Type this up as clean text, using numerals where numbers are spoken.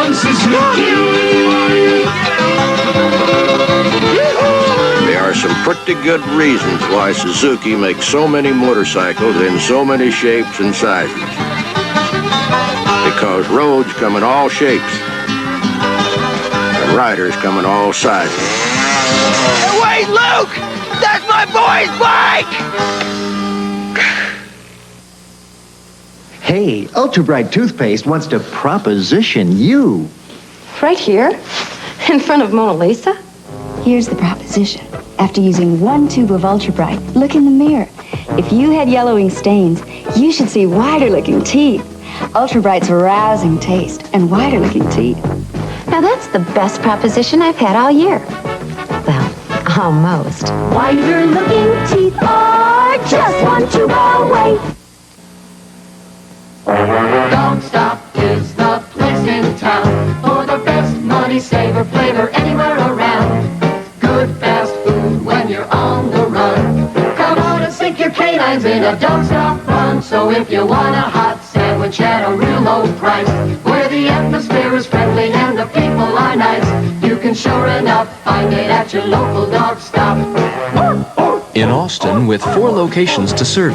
on, Suzuki. There are some pretty good reasons why Suzuki makes so many motorcycles in so many shapes and sizes. Because roads come in all shapes. And riders come in all sizes. Hey, wait, Luke! That's my boy's bike! Hey, Ultra Bright Toothpaste wants to proposition you. Right here? In front of Mona Lisa? Here's the proposition. After using one tube of Ultra Bright, look in the mirror. If you had yellowing stains, you should see wider-looking teeth. Ultra Bright's rousing taste and wider-looking teeth. Now that's the best proposition I've had all year. Well, almost. Wider-looking teeth are just one tube away. Dog Stop is the place in town for the best money saver flavor anywhere around. Good fast food when you're on the run. Come on and sink your canines in a Dog Stop run. So if you want a hot sandwich at a real low price, where the atmosphere is friendly and the people are nice, you can sure enough find it at your local Dog Stop. In Austin, with 4 locations to serve